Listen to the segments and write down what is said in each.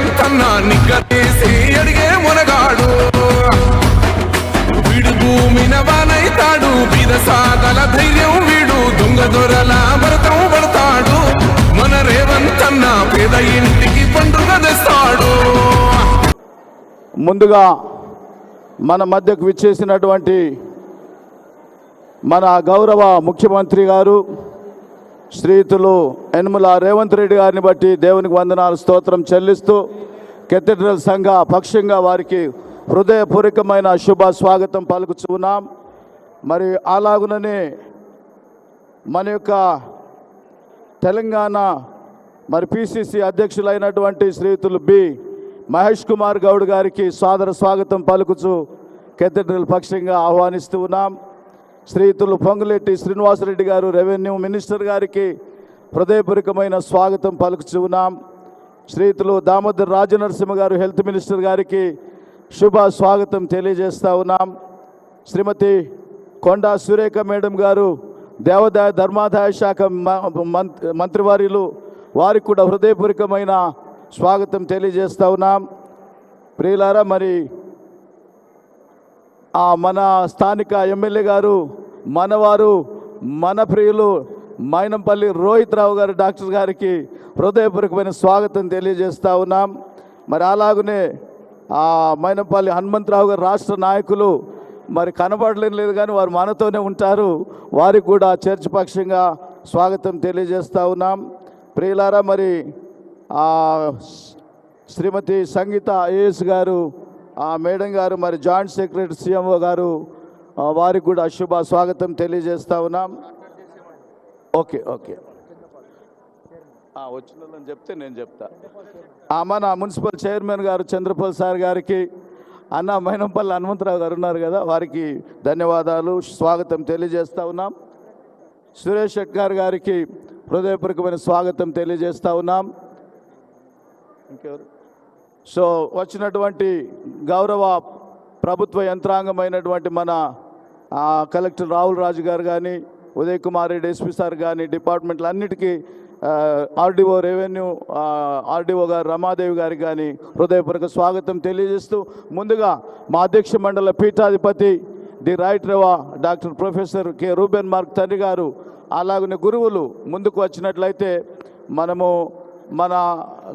రేవంతన్నా నిక్కరేసి అడిగే మునగాడు వీడు భూమిన వానైతాడు బీదసాదల ధైర్యం వీడు దొంగ దొరల భరతం పడతాడు మన రేవంతన్నా పేద ఇంటికి పండుగ తెస్తాడు. ముందుగా మన మధ్యకు విచ్చేసినటువంటి మన గౌరవ ముఖ్యమంత్రి గారు శ్రీయుతులు యనమల రేవంత్ రెడ్డి గారిని బట్టి దేవునికి వందనాలు స్తోత్రం చెల్లిస్తూ కేథడ్రల్ సంఘ పక్షంగా వారికి హృదయపూర్వకమైన శుభ స్వాగతం పలుకుచున్నాం. మరి అలాగుననే మన యొక్క తెలంగాణ మరి పిసిసి అధ్యక్షులైనటువంటి శ్రీయుతులు బి మహేష్ కుమార్ గౌడ్ గారికి సాదర స్వాగతం పలుకుచు కేథడ్రల్ పక్షంగా ఆహ్వానిస్తూ ఉన్నాం. శ్రీయుతులు పొంగులేటి శ్రీనివాసరెడ్డి గారు రెవెన్యూ మినిస్టర్ గారికి హృదయపూర్వకమైన స్వాగతం పలుకుచూ ఉన్నాం. శ్రీయుతులు దామోదర్ రాజనరసింహ గారు హెల్త్ మినిస్టర్ గారికి శుభ స్వాగతం తెలియజేస్తూ ఉన్నాం. శ్రీమతి కొండా సురేఖ మేడం గారు దేవాదాయ ధర్మాదాయ శాఖ మంత్రివర్యులు వారికి కూడా హృదయపూర్వకమైన స్వాగతం తెలియజేస్తూ ఉన్నాం. ప్రియులారా, మరి మన స్థానిక ఎమ్మెల్యే గారు మనవారు మన ప్రియులు మైనంపల్లి రోహిత్ రావు గారు డాక్టర్ గారికి హృదయపూర్వకమైన స్వాగతం తెలియజేస్తూ ఉన్నాం. మరి అలాగనే మైనంపల్లి హనుమంతరావు గారు రాష్ట్ర నాయకులు మరి కనబడలేదు కానీ వారు మనతోనే ఉంటారు, వారికి కూడా చర్చ్ పక్షంగా స్వాగతం తెలియజేస్తూ ఉన్నాం. ప్రియులారా, మరి శ్రీమతి సంగీత ఐఏఎస్ గారు మేడం గారు మరి జాయింట్ సెక్రటరీ సిఎంఓ గారు వారికి కూడా శుభ స్వాగతం తెలియజేస్తూ ఉన్నాం. ఓకే వచ్చిందని చెప్తే నేను చెప్తా. మన మున్సిపల్ చైర్మన్ గారు చంద్రపాల్ సార్ గారికి అన్న మైనంపల్లి హనుమంతరావు గారు ఉన్నారు కదా, వారికి ధన్యవాదాలు స్వాగతం తెలియజేస్తూ ఉన్నాం. సురేష్ శెట్కర్ గారికి హృదయపూర్వకమైన స్వాగతం తెలియజేస్తూ ఉన్నాం. ఇంకెవరు? సో వచ్చినటువంటి గౌరవ ప్రభుత్వ యంత్రాంగమైనటువంటి మన కలెక్టర్ రాహుల్ రాజు గారు కానీ, ఉదయ్ కుమార్ రెడ్డి ఎస్పీ సార్ కానీ, డిపార్ట్మెంట్లు అన్నిటికీ ఆర్డీఓ రెవెన్యూ ఆర్డీఓ గారు రమాదేవి గారికి కానీ హృదయపూర్వక స్వాగతం తెలియజేస్తూ, ముందుగా మా అధ్యక్ష మండల పీఠాధిపతి the right rev doctor professor K Reuben Mark తండ్రి గారు అలాగనే గురువులు ముందుకు వచ్చినట్లయితే మనము మన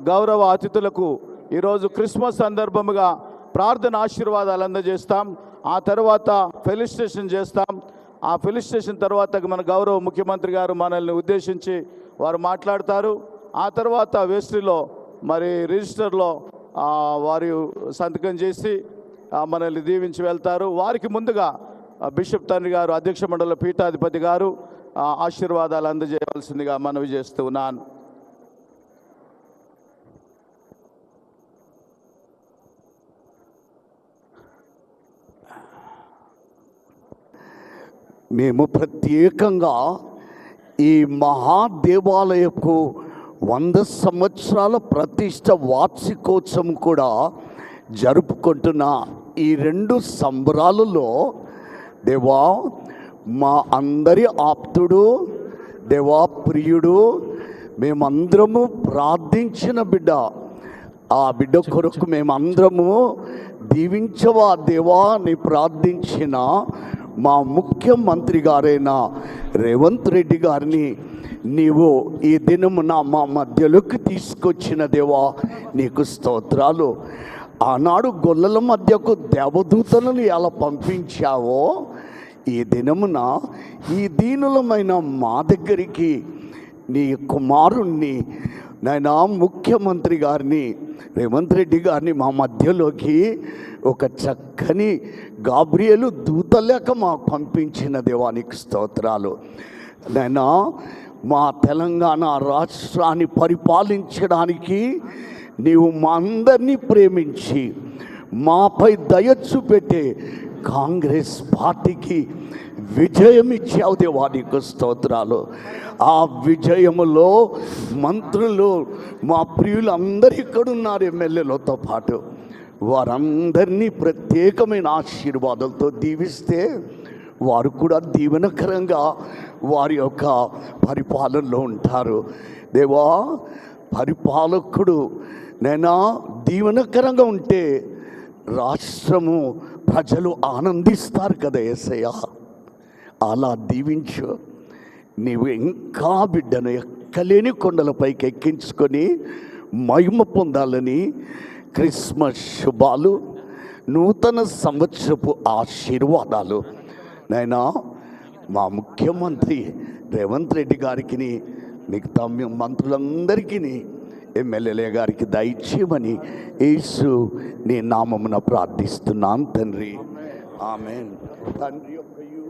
గౌరవ అతిథులకు ఈరోజు క్రిస్మస్ సందర్భముగా ప్రార్థన ఆశీర్వాదాలు అందజేస్తాం. ఆ తర్వాత ఫెలిసిటేషన్ చేస్తాం. ఆ ఫెలిసిటేషన్ తర్వాత మన గౌరవ ముఖ్యమంత్రి గారు మనల్ని ఉద్దేశించి వారు మాట్లాడతారు. ఆ తర్వాత వేస్ట్రీలో మరి రిజిస్టర్లో వారు సంతకం చేసి మనల్ని దీవించి వెళ్తారు. వారికి ముందుగా బిషప్ తండ్రి గారు అధ్యక్ష మండలి పీఠాధిపతి గారు ఆశీర్వాదాలు అందజేయవలసిందిగా మనవి చేస్తున్నాను. మేము ప్రత్యేకంగా ఈ మహాదేవాలయపు 100 సంవత్సరాల ప్రతిష్ట వార్షికోత్సవం కూడా జరుపుకుంటున్న ఈ 2 సంబరాలలో దేవా మా అందరి ఆప్తుడు, దేవా ప్రియుడు, మేమందరము ప్రార్థించిన బిడ్డ, ఆ బిడ్డ కొరకు మేమందరము దీవించవా దేవా అని ప్రార్థించిన మా ముఖ్యమంత్రి గారైన రేవంత్ రెడ్డి గారిని నీవు ఈ దినమున మా మధ్యలోకి తీసుకొచ్చిన దేవా నీకు స్తోత్రాలు. ఆనాడు గొల్లల మధ్యకు దేవదూతలను ఎలా పంపించావో ఈ దినమున ఈ దీనులమైన మా దగ్గరికి నీ కుమారుణ్ణి నాయనా ముఖ్యమంత్రి గారిని రేవంత్ రెడ్డి గారిని మా మధ్యలోకి ఒక చక్కని గాబ్రియేలు దూత లేక మాకు పంపించిన దేవానికి స్తోత్రాలు. నాయనా మా తెలంగాణ రాష్ట్రాన్ని పరిపాలించడానికి నీవు మా అందరినీ ప్రేమించి మాపై దయ చూపెట్టే కాంగ్రెస్ పార్టీకి విజయం ఇచ్చావు దేవా నీకు స్తోత్రాలు. ఆ విజయములో మంత్రులు మా ప్రియులు అందరు ఇక్కడున్నారు, ఎమ్మెల్యేలతో పాటు వారందరినీ ప్రత్యేకమైన ఆశీర్వాదాలతో దీవిస్తే వారు కూడా దీవెనకరంగా వారి యొక్క పరిపాలనలో ఉంటారు. దేవా పరిపాలకుడు నైనా దీవెనకరంగా ఉంటే రాష్ట్రము ప్రజలు ఆనందిస్తారు కదా యేసయ్య. అలా దీవించు. నీవు ఇంకా బిడ్డను ఎక్కలేని కొండలపైకి ఎక్కించుకొని మహిమ పొందాలని క్రిస్మస్ శుభాలు, నూతన సంవత్సరపు ఆశీర్వాదాలు. నైనా మా ముఖ్యమంత్రి రేవంత్ రెడ్డి గారికి, మిగతా మంత్రులందరికీ, ఎమ్మెల్యేల గారికి దయచేయమని యేసు నీ నామమున ప్రార్థిస్తున్నాను తండ్రి. ఆమేన్. తండ్రి యొక్కయు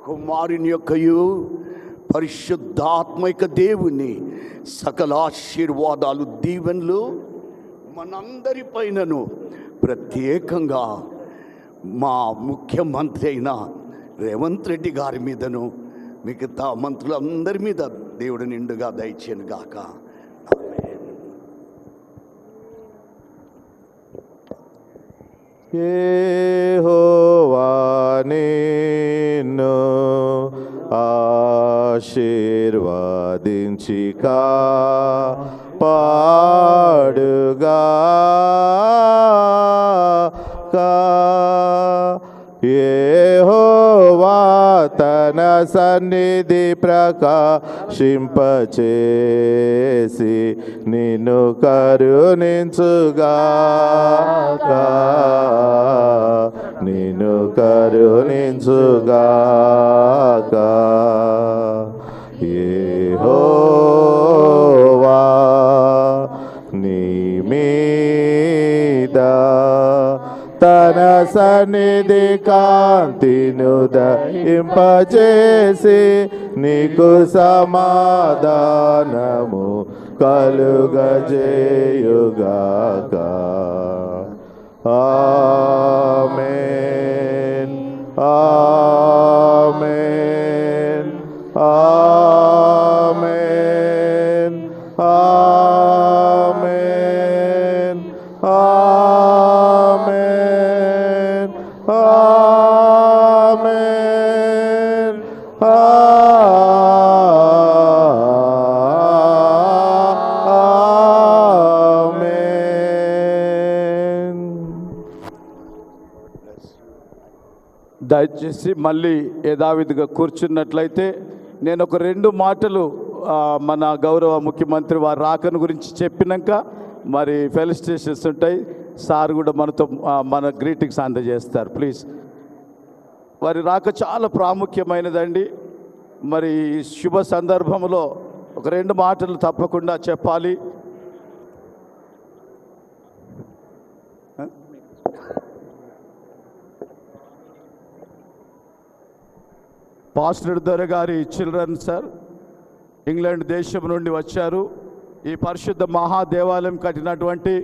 కుమారుని యొక్కయు పరిశుద్ధాత్మిక దేవుని సకల ఆశీర్వాదాలు దీవెనలు మనందరి పైనను, ప్రత్యేకంగా మా ముఖ్యమంత్రి అయిన రేవంత్ రెడ్డి గారి మీదను, మిగతా మంత్రులందరి మీద దేవుడు నిండుగా దయచేయను గాక. యెహోవా నిన్ను ఆశీర్వదించి కాపాడుగాక. యెహోవా తన సన్నిధి ప్రకాశింపచేసి నిన్ను కరుణించుగాక, నిన్ను కరుణించుగాక. యెహోవా నీ మీద తన సన్నిధి కాంతిను దయింపచేసి నీకు సమాధానము కలుగజేయుగాక. ఆమేన్, ఆమేన్, ఆమేన్, ఆమేన్, ఆమేన్, ఆమేన్, ఆమేన్. దయచేసి మళ్ళీ యథావిధిగా కూర్చున్నట్లయితే నేను ఒక 2 మాటలు మన గౌరవ ముఖ్యమంత్రి వారి రాకను గురించి చెప్పినాక మరి ఫెలిసిటేషన్స్ ఉంటాయి. సార్ కూడా మనతో మన గ్రీటింగ్స్ అందజేస్తారు. ప్లీజ్. వారి రాక చాలా ప్రాముఖ్యమైనదండి. మరి ఈ శుభ సందర్భంలో ఒక 2 మాటలు తప్పకుండా చెప్పాలి. పాస్టర్ దొర గారి చిల్డ్రన్ సార్ ఇంగ్లాండ్ దేశం నుండి వచ్చారు. ఈ పరిశుద్ధ మహాదేవాలయం కట్టినటువంటి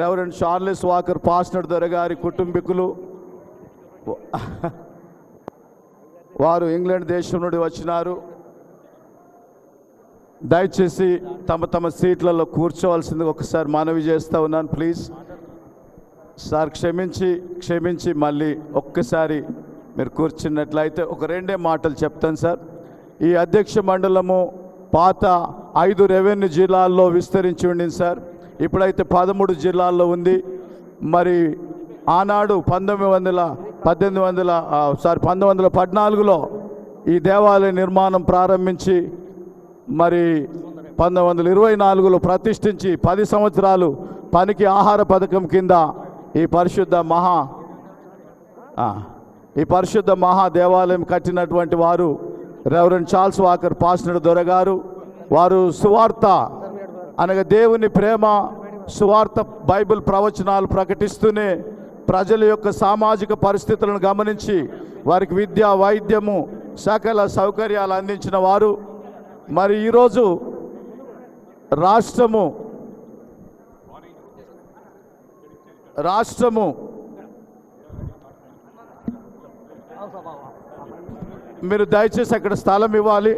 రెవరెండ్ చార్లెస్ వాకర్ పాస్టర్ దొర గారి కుటుంబీకులు వారు ఇంగ్లాండ్ దేశం నుండి వచ్చినారు. దయచేసి తమ తమ సీట్లలో కూర్చోవలసింది ఒకసారి మనవి చేస్తూ ఉన్నాను. ప్లీజ్ సార్ క్షమించి మళ్ళీ ఒక్కసారి మీరు కూర్చున్నట్లయితే ఒక 2 మాటలు చెప్తాను సార్. ఈ అధ్యక్ష మండలము పాత 5 రెవెన్యూ జిల్లాల్లో విస్తరించి ఉండింది సార్. ఇప్పుడైతే 13 జిల్లాల్లో ఉంది. మరి ఆనాడు 1914లో ఈ దేవాలయ నిర్మాణం ప్రారంభించి మరి 1924లో ప్రతిష్ఠించి 10 సంవత్సరాలు పనికి ఆహార పథకం కింద ఈ పరిశుద్ధ మహా దేవాలయం కట్టినటువంటి వారు రెవరెండ్ చార్ల్స్ వాకర్ పాస్టర్ దొర గారు. వారు సువార్త అనగా దేవుని ప్రేమ, సువార్త, బైబిల్ ప్రవచనాలు ప్రకటిస్తూనే ప్రజల యొక్క సామాజిక పరిస్థితులను గమనించి వారికి విద్య, వైద్యము, సకల సౌకర్యాలు అందించిన వారు. మరి ఈరోజు రాష్ట్రము మీరు దయచేసి అక్కడ స్థలం ఇవ్వాలి.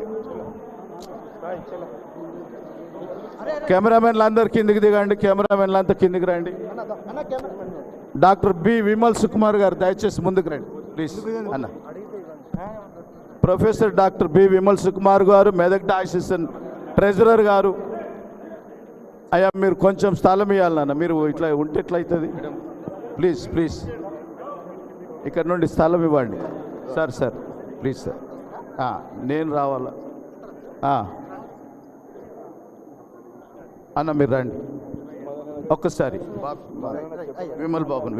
కెమెరామెన్లు అందరు కిందికి దిగండి. కెమెరామెన్లు అంతా కిందికి రండి. డాక్టర్ బి విమల్ సుకుమార్ గారు దయచేసి ముందుకు రండి ప్లీజ్. అన్న professor doctor B Vimal Sukumar garu, Medak diocese treasurer గారు అయ్యా మీరు కొంచెం స్థలం ఇవ్వాలన్న, మీరు ఇట్లా ఉంటే ఎట్లా అవుతుంది? ప్లీజ్ ప్లీజ్ ఇక్కడ నుండి స్థలం ఇవ్వండి సార్. సార్ ప్లీజ్ సార్, నేను రావాలా? అన్న మీరు రండి ఒక్కసారి. విమల్ బాబుని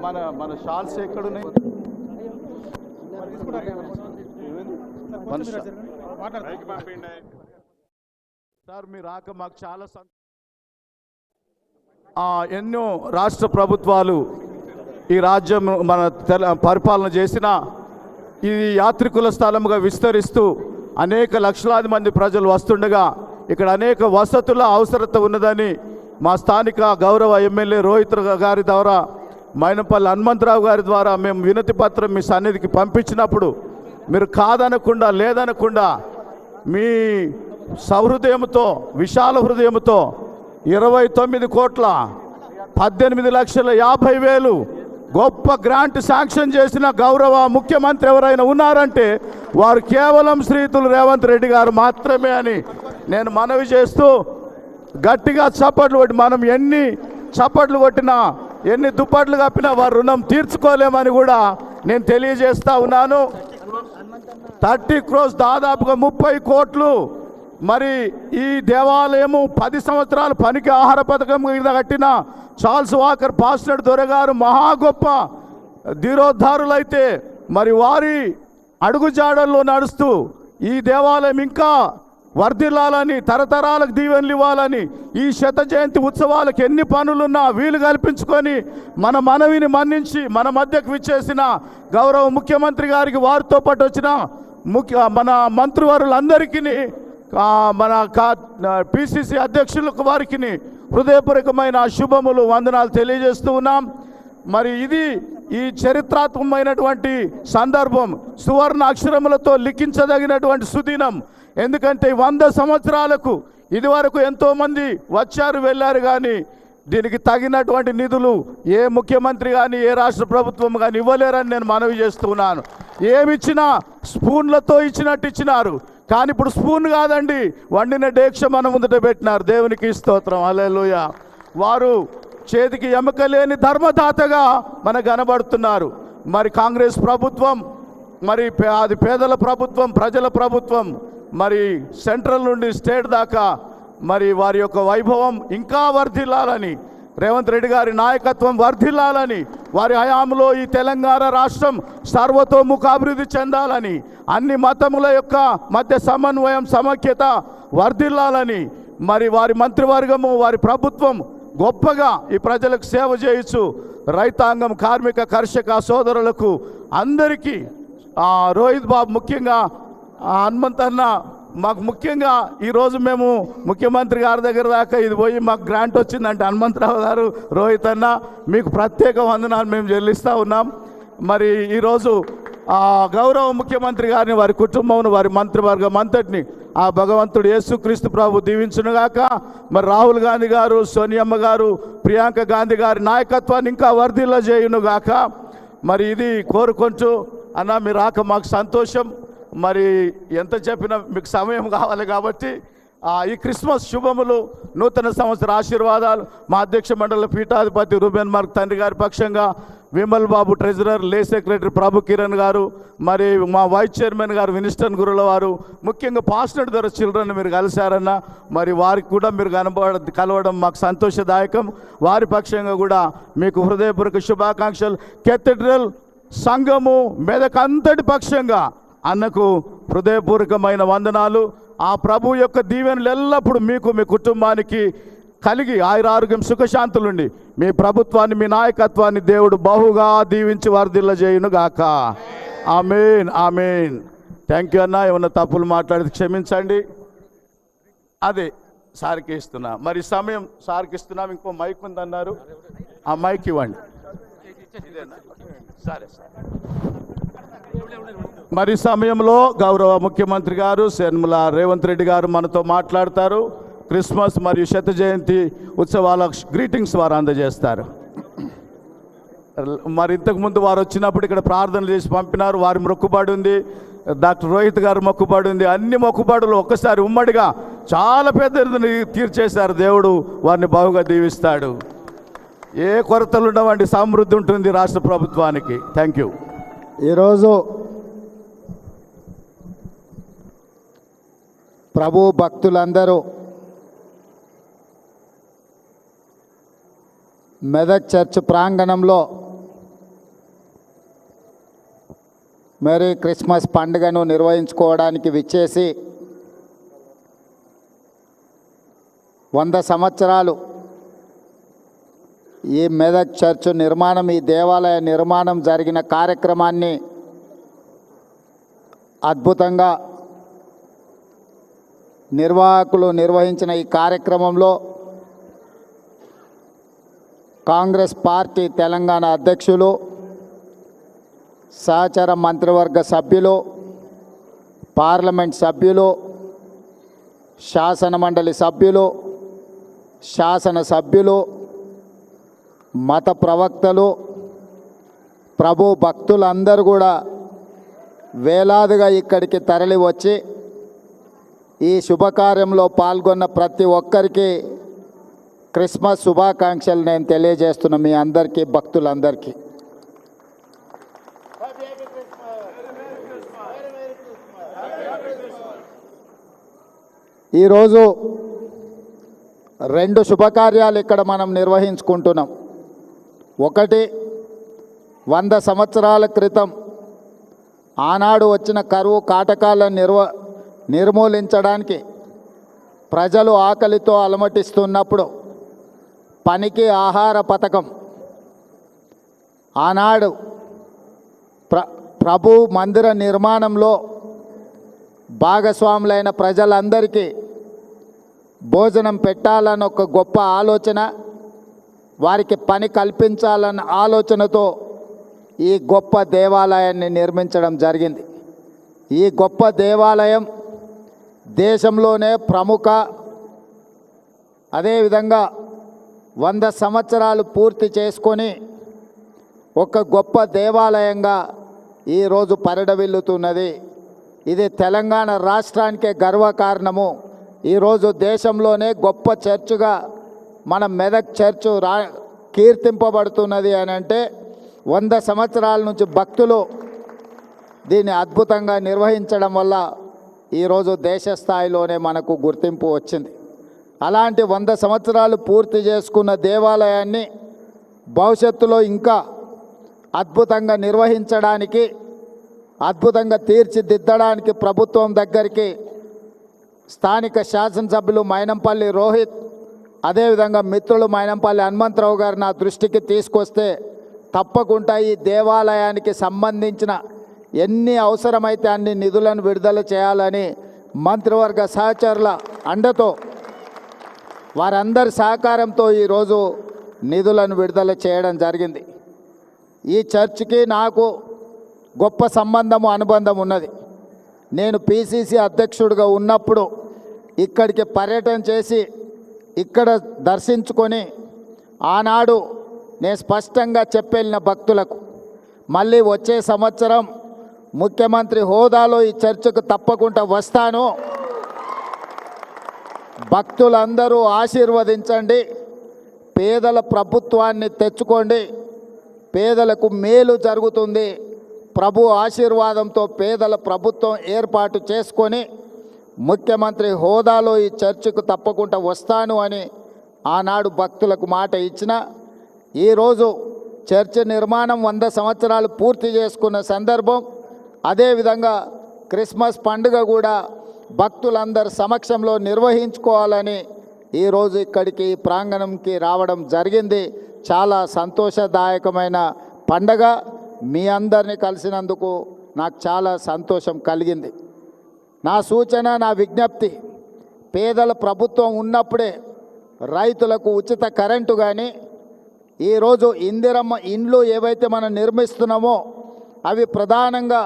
మన మన షాల్స్ ఎక్కడున్నాయి? సార్ మీరు రాక మాకు చాలా ఎన్నో రాష్ట్ర ప్రభుత్వాలు ఈ రాజ్యం మన పరిపాలన చేసిన ఈ యాత్రికుల స్థలముగా విస్తరిస్తూ అనేక లక్షలాది మంది ప్రజలు వస్తుండగా ఇక్కడ అనేక వసతుల అవసరత ఉన్నదని మా స్థానిక గౌరవ ఎమ్మెల్యే రోహిత్ గారి ద్వారా, మైనంపల్లి హనుమంతరావు గారి ద్వారా మేము వినతి పత్రం మీ సన్నిధికి పంపించినప్పుడు మీరు కాదనకుండా లేదనకుండా మీ సహృదయంతో విశాల హృదయంతో 29,18,50,000 గొప్ప గ్రాంట్ శాంక్షన్ చేసిన గౌరవ ముఖ్యమంత్రి ఎవరైనా ఉన్నారంటే వారు కేవలం శ్రీతులు రేవంత్ రెడ్డి గారు మాత్రమే అని నేను మనవి చేస్తూ, గట్టిగా చప్పట్లు కొట్టి మనం ఎన్ని చప్పట్లు కొట్టినా ఎన్ని దుప్పట్లు కప్పినా వారు రుణం తీర్చుకోలేమని కూడా నేను తెలియజేస్తా ఉన్నాను. 30 crores దాదాపుగా 30 కోట్లు. మరి ఈ దేవాలయము 10 సంవత్సరాలు పనికి ఆహార పథకం మీద కట్టిన చార్ల్స్ వాకర్ పాస్టర్ దొరగారు మహా గొప్ప ధీరోద్ధారులైతే మరి వారి అడుగుజాడల్లో నడుస్తూ ఈ దేవాలయం ఇంకా వర్ధిల్లాలని, తరతరాలకు దీవెనలు ఇవ్వాలని, ఈ శత జయంతి ఉత్సవాలకు ఎన్ని పనులున్నా వీలు కల్పించుకొని మన మనవిని మన్నించి మన మధ్యకు విచ్చేసిన గౌరవ ముఖ్యమంత్రి గారికి, వారితో పాటు వచ్చిన మన మంత్రివారులందరికీ, మన పిసిసి అధ్యక్షులకు వారికి హృదయపూర్వకమైన శుభములు వందనాలు తెలియజేస్తూ ఉన్నాం. మరి ఇది ఈ చరిత్రాత్మకమైనటువంటి సందర్భం, సువర్ణ అక్షరములతో లిఖించదగినటువంటి సుదినం. ఎందుకంటే 100 సంవత్సరాలకు ఇదివరకు ఎంతోమంది వచ్చారు వెళ్ళారు, కానీ దీనికి తగినటువంటి నిధులు ఏ ముఖ్యమంత్రి కానీ ఏ రాష్ట్ర ప్రభుత్వం కానీ ఇవ్వలేరని నేను మనవి చేస్తున్నాను. ఏమిచ్చినా స్పూన్లతో ఇచ్చినట్టు ఇచ్చినారు, కానీ ఇప్పుడు స్పూన్ కాదండి, వండిన డేక్ష మన ముందట పెట్టినారు. దేవునికి స్తోత్రం, హల్లెలూయా. వారు చేతికి ఎముక లేని ధర్మదాతగా మనకు కనబడుతున్నారు. మరి కాంగ్రెస్ ప్రభుత్వం మరి అది పేదల ప్రభుత్వం, ప్రజల ప్రభుత్వం. మరి సెంట్రల్ నుండి స్టేట్ దాకా మరి వారి యొక్క వైభవం ఇంకా వర్ధిల్లాలని, రేవంత్ రెడ్డి గారి నాయకత్వం వర్ధిల్లాలని, వారి హయాంలో ఈ తెలంగాణ రాష్ట్రం సర్వతోముఖాభివృద్ధి చెందాలని, అన్ని మతముల యొక్క మధ్య సమన్వయం సమైక్యత వర్ధిల్లాలని, మరి వారి మంత్రివర్గము వారి ప్రభుత్వం గొప్పగా ఈ ప్రజలకు సేవ చేయొచ్చు. రైతాంగం, కార్మిక, కర్షక సోదరులకు అందరికీ రోహిత్ బాబు ముఖ్యంగా హనుమంత్ అన్న మాకు ముఖ్యంగా ఈరోజు మేము ముఖ్యమంత్రి గారి దగ్గర దాకా ఇది పోయి మాకు గ్రాంట్ వచ్చిందంటే హనుమంతరావు గారు, రోహిత్ అన్న మీకు ప్రత్యేక వందనాలు మేము చెల్లిస్తూ ఉన్నాం. మరి ఈరోజు గౌరవ ముఖ్యమంత్రి గారిని, వారి కుటుంబం, వారి మంత్రివర్గం అంతటిని ఆ భగవంతుడు యేసుక్రీస్తు ప్రభు దీవించునుగాక. మరి రాహుల్ గాంధీ గారు, సోనియమ్మ గారు, ప్రియాంక గాంధీ గారి నాయకత్వాన్ని ఇంకా వర్ధిల్ల చేయునుగాక. మరి ఇది కోరుకుంటూ అన్న మీరు రాక మాకు సంతోషం. మరి ఎంత చెప్పినా మీకు సమయం కావాలి కాబట్టి ఈ క్రిస్మస్ శుభములు, నూతన సంవత్సర ఆశీర్వాదాలు మా అధ్యక్ష మండలి పీఠాధిపతి రూబెన్ మార్క్ తండ్రి గారి పక్షంగా, విమల్ బాబు ట్రెజరర్, లే సెక్రటరీ ప్రభు కిరణ్ గారు, మరి మా వైస్ చైర్మన్ గారు వినిస్టన్ గురుల వారు, ముఖ్యంగా పాస్టర్ ద్వారా చిల్డ్రన్ మీరు కలిశారన్న, మరి వారికి కూడా మీరు కలవడం మాకు సంతోషదాయకం. వారి పక్షంగా కూడా మీకు హృదయపూర్వక శుభాకాంక్షలు. కేథడ్రల్ సంఘము మెదక్ అంతటి పక్షంగా అన్నకు హృదయపూర్వకమైన వందనాలు. ఆ ప్రభు యొక్క దీవెనలు ఎల్లప్పుడూ మీకు, మీ కుటుంబానికి కలిగి ఆయురారోగ్యం సుఖశాంతులుండి మీ ప్రభుత్వాన్ని, మీ నాయకత్వాన్ని దేవుడు బహుగా దీవించి వర్ధిల్ల చేయునుగాక. ఆమేన్, ఆమేన్. థ్యాంక్ యూ అన్న. ఏమన్నా తప్పులు మాట్లాడితే క్షమించండి. అదే సార్కి ఇస్తున్నా, మరి సమయం సార్కి ఇస్తున్నాం. ఇంకో మైక్ ఉందన్నారు, ఆ మైక్ ఇవ్వండి. సరే సార్. మరి సమయంలో గౌరవ ముఖ్యమంత్రి గారు యనమల రేవంత్ రెడ్డి గారు మనతో మాట్లాడతారు. క్రిస్మస్ మరియు శత జయంతి ఉత్సవాల గ్రీటింగ్స్ వారు అందజేస్తారు. మరి ఇంతకుముందు వారు వచ్చినప్పుడు ఇక్కడ ప్రార్థన చేసి పంపినారు. వారి మొక్కుబడి ఉంది. డాక్టర్ రోహిత్ గారు మొక్కుబడి ఉంది. అన్ని మొక్కుబడులు ఒక్కసారి ఉమ్మడిగా చాలా పెద్ద ఎత్తున తీర్చేశారు. దేవుడు వారిని బాగుగా దీవిస్తాడు. ఏ కొరతలు ఉండవండి, సమృద్ధి ఉంటుంది రాష్ట్ర ప్రభుత్వానికి. Thank you. ఈరోజు ప్రభు భక్తులందరూ మెదక్ చర్చ్ ప్రాంగణంలో మేరీ క్రిస్మస్ పండుగను నిర్వహించుకోవడానికి విచ్చేసి 100 సంవత్సరాలు ఈ మెదక్ చర్చ్ నిర్మాణం, ఈ దేవాలయ నిర్మాణం జరిగిన కార్యక్రమాన్ని అద్భుతంగా నిర్వాహకులు నిర్వహించిన ఈ కార్యక్రమంలో కాంగ్రెస్ పార్టీ తెలంగాణ అధ్యక్షులు, సహచర మంత్రివర్గ సభ్యులు, పార్లమెంట్ సభ్యులు, శాసనమండలి సభ్యులు, శాసనసభ్యులు, మత ప్రవక్తలు, ప్రభు భక్తులందరూ కూడా వేలాదిగా ఇక్కడికి తరలి వచ్చి ఈ శుభకార్యంలో పాల్గొన్న ప్రతి ఒక్కరికి క్రిస్మస్ శుభాకాంక్షలు నేను తెలియజేస్తున్నా మీ అందరికీ, భక్తులందరికీ. ఈరోజు 2 శుభకార్యాలు ఇక్కడ మనం నిర్వహించుకుంటున్నాం. ఒకటి, 100 సంవత్సరాల క్రితం ఆనాడు వచ్చిన కరువు కాటకాలను నిర్మూలించడానికి ప్రజలు ఆకలితో అలమటిస్తున్నప్పుడు పనికి ఆహార పథకం ఆనాడు ప్రభు మందిర నిర్మాణంలో భాగస్వాములైన ప్రజలందరికీ భోజనం పెట్టాలని ఒక గొప్ప ఆలోచన, వారికి పని కల్పించాలన్న ఆలోచనతో ఈ గొప్ప దేవాలయాన్ని నిర్మించడం జరిగింది. ఈ గొప్ప దేవాలయం దేశంలోనే ప్రముఖ, అదేవిధంగా 100 సంవత్సరాలు పూర్తి చేసుకొని ఒక గొప్ప దేవాలయంగా ఈరోజు పరిడవిల్లుతున్నది. ఇది తెలంగాణ రాష్ట్రానికే గర్వకారణము. ఈరోజు దేశంలోనే గొప్ప చర్చుగా మన మెదక్ చర్చు కీర్తింపబడుతున్నది అని అంటే 100 సంవత్సరాల నుంచి భక్తులు దీన్ని అద్భుతంగా నిర్వహించడం వల్ల ఈరోజు దేశ స్థాయిలోనే మనకు గుర్తింపు వచ్చింది. అలాంటి 100 సంవత్సరాలు పూర్తి చేసుకున్న దేవాలయాన్ని భవిష్యత్తులో ఇంకా అద్భుతంగా నిర్వహించడానికి, అద్భుతంగా తీర్చిదిద్దడానికి ప్రభుత్వం దగ్గరికి స్థానిక శాసనసభ్యులు మైనంపల్లి రోహిత్, అదేవిధంగా మిత్రులు మైనంపల్లి హనుమంతరావు గారు నా దృష్టికి తీసుకొస్తే తప్పకుండా ఈ దేవాలయానికి సంబంధించిన ఎన్ని అవసరమైతే అన్ని నిధులను విడుదల చేయాలని మంత్రివర్గ సహచరుల అండతో, వారందరి సహకారంతో ఈరోజు నిధులను విడుదల చేయడం జరిగింది. ఈ చర్చికి నాకు గొప్ప సంబంధము, అనుబంధం ఉన్నది. నేను పిసిసి అధ్యక్షుడిగా ఉన్నప్పుడు ఇక్కడికి పర్యటన చేసి ఇక్కడ దర్శించుకొని ఆనాడు నేను స్పష్టంగా చెప్పెళ్ళిన భక్తులకు, మళ్ళీ వచ్చే సంవత్సరం ముఖ్యమంత్రి హోదాలో ఈ చర్చకు తప్పకుండా వస్తాను, భక్తులందరూ ఆశీర్వదించండి, పేదల ప్రభుత్వాన్ని తెచ్చుకోండి, పేదలకు మేలు జరుగుతుంది, ప్రభు ఆశీర్వాదంతో పేదల ప్రభుత్వం ఏర్పాటు చేసుకొని ముఖ్యమంత్రి హోదాలో ఈ చర్చకు తప్పకుండా వస్తాను అని ఆనాడు భక్తులకు మాట ఇచ్చిన, ఈరోజు చర్చ్ నిర్మాణం 100 సంవత్సరాలు పూర్తి చేసుకున్న సందర్భం, అదేవిధంగా క్రిస్మస్ పండుగ కూడా భక్తులందరి సమక్షంలో నిర్వహించుకోవాలని ఈరోజు ఇక్కడికి ప్రాంగణంకి రావడం జరిగింది. చాలా సంతోషదాయకమైన పండగ. మీ అందరినీ కలిసినందుకు నాకు చాలా సంతోషం కలిగింది. నా సూచన, నా విజ్ఞప్తి, పేదల ప్రభుత్వం ఉన్నప్పుడే రైతులకు ఉచిత కరెంటు కానీ, ఈరోజు ఇందిరమ్మ ఇండ్లు ఏవైతే మనం నిర్మిస్తున్నామో అవి ప్రధానంగా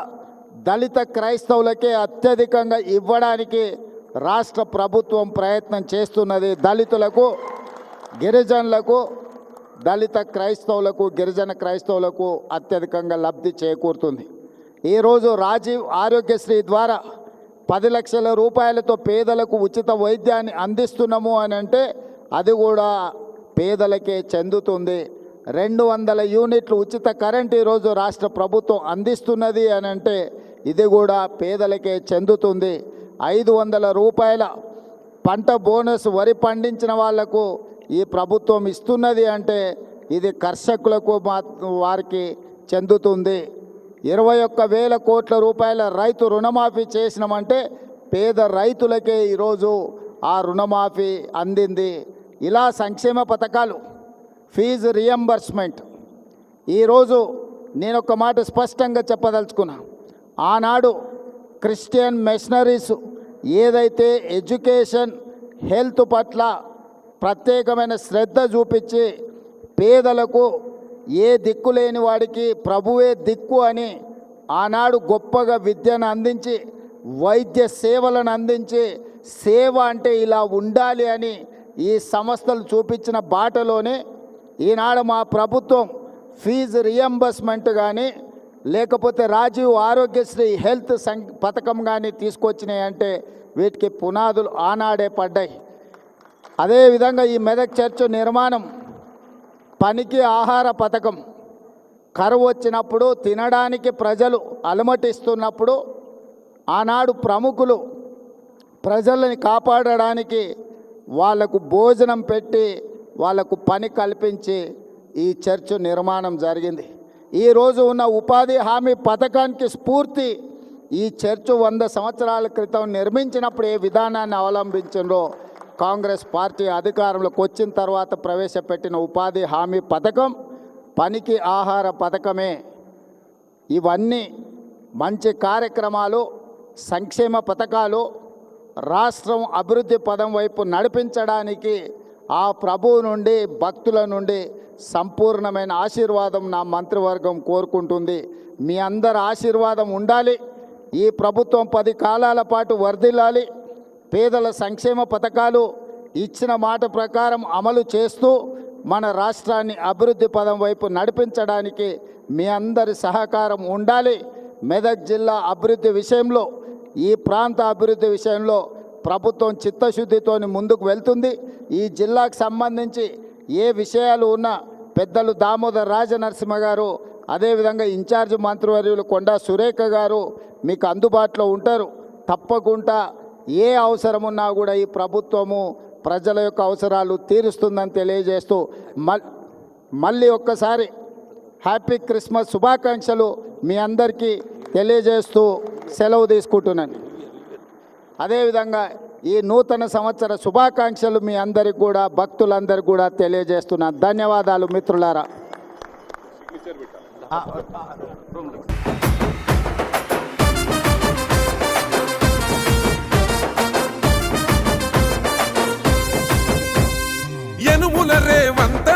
దళిత క్రైస్తవులకే అత్యధికంగా ఇవ్వడానికి రాష్ట్ర ప్రభుత్వం ప్రయత్నం చేస్తున్నది. దళితులకు, గిరిజనులకు, దళిత క్రైస్తవులకు, గిరిజన క్రైస్తవులకు అత్యధికంగా లబ్ధి చేకూరుతుంది. ఈరోజు రాజీవ్ ఆరోగ్యశ్రీ ద్వారా 10 లక్షల రూపాయలతో పేదలకు ఉచిత వైద్యాన్ని అందిస్తున్నాము అని అంటే అది కూడా పేదలకే చెందుతుంది. 200 యూనిట్లు ఉచిత కరెంట్ ఈరోజు రాష్ట్ర ప్రభుత్వం అందిస్తున్నది అని అంటే ఇది కూడా పేదలకే చెందుతుంది. 500 రూపాయల పంట బోనస్ వరి పండించిన వాళ్లకు ఈ ప్రభుత్వం ఇస్తున్నది అంటే ఇది కర్షకులకు వారికి చెందుతుంది. 21,000 కోట్ల రూపాయల రైతు రుణమాఫీ చేసినామంటే పేద రైతులకే ఈరోజు ఆ రుణమాఫీ అందింది. ఇలా సంక్షేమ పథకాలు, ఫీజు రియంబర్స్మెంట్. ఈరోజు నేను ఒక మాట స్పష్టంగా చెప్పదలుచుకున్నా. ఆనాడు క్రిస్టియన్ మిషనరీస్ ఏదైతే ఎడ్యుకేషన్ హెల్త్ పట్ల ప్రత్యేకమైన శ్రద్ధ చూపించి పేదలకు ఏ దిక్కు లేని వాడికి ప్రభువే దిక్కు అని ఆనాడు గొప్పగా విద్యను అందించి వైద్య సేవలను అందించి సేవ అంటే ఇలా ఉండాలి అని ఈ సంస్థలు చూపించిన బాటలోనే ఈనాడు మా ప్రభుత్వం ఫీజు రియంబర్స్మెంట్ కానీ లేకపోతే రాజీవ్ ఆరోగ్యశ్రీ హెల్త్ పథకం కానీ తీసుకొచ్చినాయి అంటే వీటికి పునాదులు ఆనాడే పడ్డాయి. అదేవిధంగా ఈ మెదక్ చర్చ్ నిర్మాణం, పనికి ఆహార పథకం, కరువు వచ్చినప్పుడు తినడానికి ప్రజలు అలమటిస్తున్నప్పుడు ఆనాడు ప్రముఖులు ప్రజలని కాపాడడానికి వాళ్లకు భోజనం పెట్టి వాళ్లకు పని కల్పించి ఈ చర్చ్ నిర్మాణం జరిగింది. ఈరోజు ఉన్న ఉపాధి హామీ పథకానికి స్ఫూర్తి ఈ చర్చ్ 100 సంవత్సరాల క్రితం నిర్మించినప్పుడు ఏ విధానాన్ని అవలంబించిందో కాంగ్రెస్ పార్టీ అధికారంలోకి వచ్చిన తర్వాత ప్రవేశపెట్టిన ఉపాధి హామీ పథకం, పనికి ఆహార పథకమే. ఇవన్నీ మంచి కార్యక్రమాలు, సంక్షేమ పథకాలు రాష్ట్రం అభివృద్ధి పదం వైపు నడిపించడానికి ఆ ప్రభువు నుండి భక్తుల నుండి సంపూర్ణమైన ఆశీర్వాదం నా మంత్రివర్గం కోరుకుంటుంది. మీ అందరి ఆశీర్వాదం ఉండాలి. ఈ ప్రభుత్వం 10 కాలాల పాటు వర్ధిల్లాలి. పేదల సంక్షేమ పథకాలు ఇచ్చిన మాట ప్రకారం అమలు చేస్తూ మన రాష్ట్రాన్ని అభివృద్ధి పదం వైపు నడిపించడానికి మీ అందరి సహకారం ఉండాలి. మెదక్ జిల్లా అభివృద్ధి విషయంలో, ఈ ప్రాంత అభివృద్ధి విషయంలో ప్రభుత్వం చిత్తశుద్ధితో ముందుకు వెళ్తుంది. ఈ జిల్లాకు సంబంధించి ఏ విషయాలు ఉన్నా పెద్దలు దామోదర్ రాజనరసింహ గారు, అదేవిధంగా ఇన్ఛార్జ్ మంత్రివర్యులు కొండా సురేఖ గారు మీకు అందుబాటులో ఉంటారు. తప్పకుండా ఏ అవసరం ఉన్నా కూడా ఈ ప్రభుత్వము ప్రజల యొక్క అవసరాలు తీరుస్తుందని తెలియజేస్తూ మళ్ళీ ఒక్కసారి హ్యాపీ క్రిస్మస్ శుభాకాంక్షలు మీ అందరికీ తెలియజేస్తూ సెలవు తీసుకుంటున్నాను. అదేవిధంగా ఈ నూతన సంవత్సర శుభాకాంక్షలు మీ అందరికి కూడా, భక్తులందరికీ కూడా తెలియజేస్తున్నాను. ధన్యవాదాలు మిత్రులారా. యనుముల రేవంత